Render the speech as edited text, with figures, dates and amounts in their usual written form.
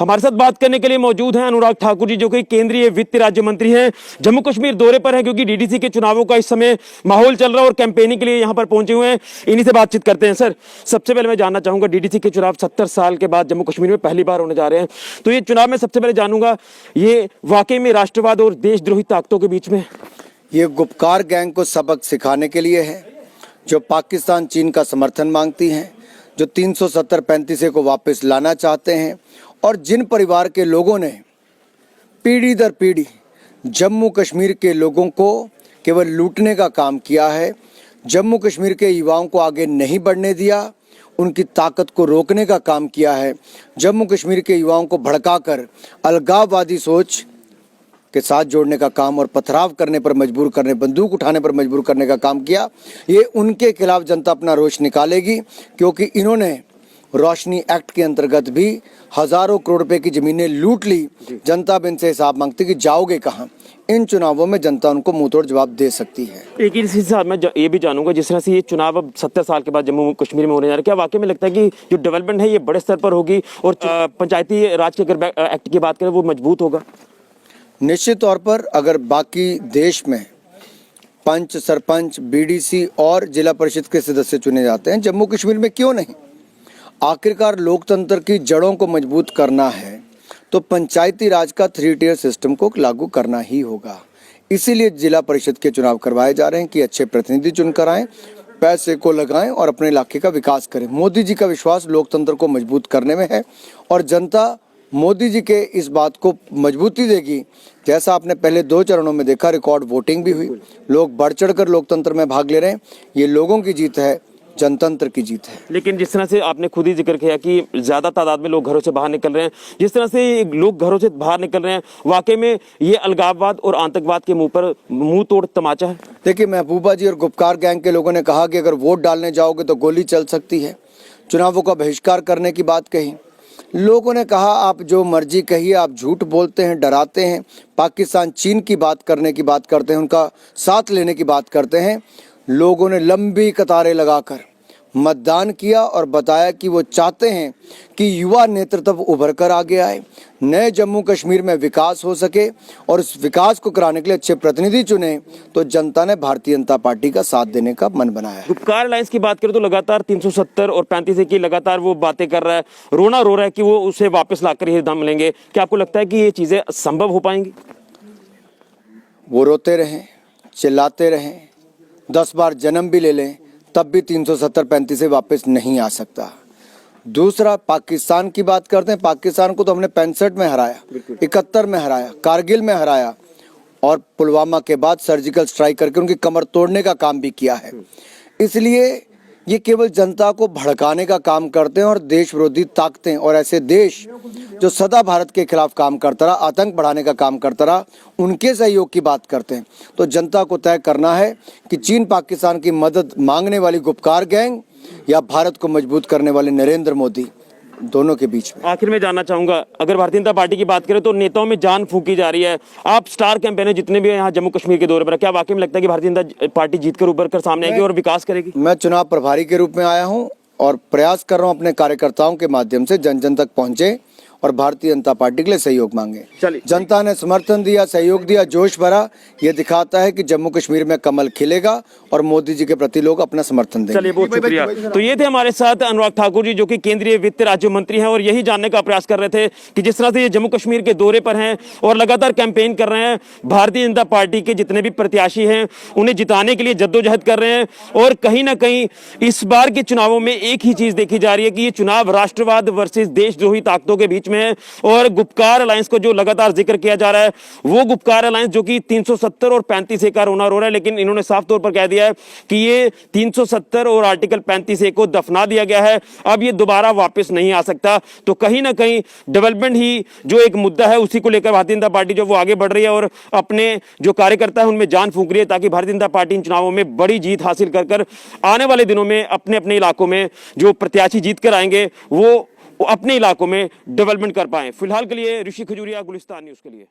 हमारे साथ बात करने के लिए मौजूद हैं अनुराग ठाकुर जी, जो कि केंद्रीय वित्त राज्य मंत्री हैं। जम्मू कश्मीर दौरे पर हैं क्योंकि डीडीसी के चुनावों का इस समय माहौल चल रहा है और कैंपेनिंग के लिए यहां पर पहुंचे हुए हैं। इन्हीं से बातचीत करते हैं। सर, सबसे पहले मैं जानना चाहूंगा, डीडीसी के चुनाव 70 साल के बाद जम्मू कश्मीर में पहली बार होने जा रहे हैं, तो ये चुनाव में सबसे पहले जानूंगा, ये वाकई में राष्ट्रवाद और देशद्रोही ताकतों के बीच में ये गुपकार गैंग को सबक सिखाने के लिए है, जो पाकिस्तान चीन का समर्थन मांगती हैं, जो 370-35 को वापस लाना चाहते हैं, और जिन परिवार के लोगों ने पीढ़ी दर पीढ़ी जम्मू कश्मीर के लोगों को केवल लूटने का काम किया है, जम्मू कश्मीर के युवाओं को आगे नहीं बढ़ने दिया, उनकी ताकत को रोकने का काम किया है, जम्मू कश्मीर के युवाओं को भड़काकर अलगाववादी सोच के साथ जोड़ने का काम और पथराव करने पर मजबूर करने, बंदूक उठाने पर मजबूर करने का काम किया। ये उनके खिलाफ जनता अपना रोष निकालेगी, क्योंकि इन्होंने रोशनी एक्ट के अंतर्गत भी हजारों करोड़ रुपए की जमीनें लूट ली। जनता अब इनसे हिसाब मांगती कि जाओगे कहाँ। इन चुनावों में जनता उनको मुंहतोड़ जवाब दे सकती है। एक इस हिसाब में ये भी जानूंगा, जिस तरह से ये चुनाव अब 70 साल के बाद जम्मू कश्मीर में होने जा रहा है, क्या वाकई में लगता है कि जो डेवलपमेंट है ये बड़े स्तर पर होगी और पंचायती राज के अगर एक्ट की बात करें वो मजबूत होगा? निश्चित तौर पर अगर बाकी देश में पंच, सरपंच, बीडीसी और जिला परिषद के सदस्य चुने जाते हैं, जम्मू कश्मीर में क्यों नहीं? आखिरकार लोकतंत्र की जड़ों को मजबूत करना है तो पंचायती राज का 3 टियर सिस्टम को लागू करना ही होगा। इसीलिए जिला परिषद के चुनाव करवाए जा रहे हैं कि अच्छे प्रतिनिधि चुनकर आएं, पैसे को लगाएं और अपने इलाके का विकास करें। मोदी जी का विश्वास लोकतंत्र को मजबूत करने में है और जनता मोदी जी के इस बात को मजबूती देगी। जैसा आपने पहले 2 चरणों में देखा, रिकॉर्ड वोटिंग भी हुई, लोग बढ़ चढ़कर लोकतंत्र में भाग ले रहे हैं। ये लोगों की जीत है, जनतंत्र की जीत है। लेकिन जिस तरह से आपने खुद ही जिक्र किया कि ज्यादा तादाद में लोग घरों से बाहर निकल रहे हैं, जिस तरह से लोग घरों से बाहर निकल रहे हैं, वाकई में ये अलगाववाद और आतंकवाद के मुंह तोड़ तमाचा है। देखिए, महबूबा जी और गुपकार गैंग के लोगों ने कहा कि अगर वोट डालने जाओगे तो गोली चल सकती है, चुनावों का बहिष्कार करने की बात कही। लोगों ने कहा आप जो मर्जी कहिए, आप झूठ बोलते हैं, डराते हैं, पाकिस्तान चीन की बात करने की बात करते हैं, उनका साथ लेने की बात करते हैं। लोगों ने लंबी कतारें लगाकर मतदान किया और बताया कि वो चाहते हैं कि युवा नेतृत्व उभर कर आगे आए, नए जम्मू कश्मीर में विकास हो सके और उस विकास को कराने के लिए अच्छे प्रतिनिधि चुने। तो जनता ने भारतीय जनता पार्टी का साथ देने का मन बनाया है। गुपकार अलायंस की बात करें तो लगातार 370 और 35 की लगातार वो बातें कर रहा है, रोना रो रहा है कि वो उसे वापस लाकर ही दम लेंगे। क्या आपको लगता है कि ये चीजें संभव हो पाएंगी? वो रोते रहें, चिल्लाते रहें, 10 बार जन्म भी ले लें, तब भी 370-35 से वापस नहीं आ सकता। दूसरा, पाकिस्तान की बात करते हैं। पाकिस्तान को तो हमने 65 में हराया, 71 में हराया, कारगिल में हराया और पुलवामा के बाद सर्जिकल स्ट्राइक करके उनकी कमर तोड़ने का काम भी किया है। इसलिए ये केवल जनता को भड़काने का काम करते हैं और देश विरोधी ताकतें और ऐसे देश जो सदा भारत के खिलाफ काम करता रहा, आतंक बढ़ाने का काम करता रहा, उनके सहयोग की बात करते हैं। तो जनता को तय करना है कि चीन पाकिस्तान की मदद मांगने वाली गुपकार गैंग या भारत को मजबूत करने वाले नरेंद्र मोदी, दोनों के बीच में। आखिर में जानना चाहूंगा, अगर भारतीय जनता पार्टी की बात करें तो नेताओं में जान फूंकी जा रही है। आप स्टार कैंपेनर जितने भी यहाँ जम्मू कश्मीर के दौरे पर, क्या वाकई में लगता है कि भारतीय जनता पार्टी जीतकर उभर कर सामने आएगी और विकास करेगी? मैं चुनाव प्रभारी के रूप में आया हूँ और प्रयास कर रहा हूँ अपने कार्यकर्ताओं के माध्यम से जन जन तक पहुँचे और भारतीय जनता पार्टी के लिए सहयोग मांगे। जनता ने समर्थन दिया, सहयोग दिया, जोश भरा। ये दिखाता है कि जम्मू कश्मीर में कमल खिलेगा और मोदी जी के प्रति लोग अपना समर्थन देंगे। चलिए, बहुत शुक्रिया। तो ये थे हमारे साथ अनुराग ठाकुर जी, जो कि केंद्रीय वित्त राज्य मंत्री हैं, और यही जानने का प्रयास कर रहे थे कि जिस तरह से ये जम्मू कश्मीर के दौरे पर हैं और लगातार कैंपेन कर रहे हैं, भारतीय जनता पार्टी के जितने भी प्रत्याशी हैं उन्हें जिताने के लिए जद्दोजहद कर रहे हैं। और कहीं ना कहीं इस बार के चुनावों में एक ही चीज देखी जा रही है कि ये चुनाव राष्ट्रवाद वर्सेस देशद्रोही ताकतों के बीच में है। और गुपकार अलायंस को जो लगातार जिक्र किया जा रहा है, वो गुपकार अलायंस जो कि 370 और 35 का रोना रो रहा है, लेकिन इन्होंने साफ तौर पर कह दिया है कि ये 370 और आर्टिकल 35 को दफना दिया गया है, अब ये दोबारा वापस नहीं आ सकता। तो कहीं ना कहीं डेवलपमेंट ही जो एक मुद्दा है, उसी को लेकर भारतीय जनता पार्टी जो वो आगे बढ़ रही है और अपने जो कार्यकर्ता है उनमें जान फूंक रही है, ताकि भारतीय जनता पार्टी इन चुनावों में बड़ी जीत हासिल कर आने वाले दिनों में अपने अपने इलाकों में जो प्रत्याशी जीत कर आएंगे वो अपने इलाकों में डेवलपमेंट कर पाए। फिलहाल के लिए ऋषि खजूरिया, गुलिस्तान न्यूज़ के लिए।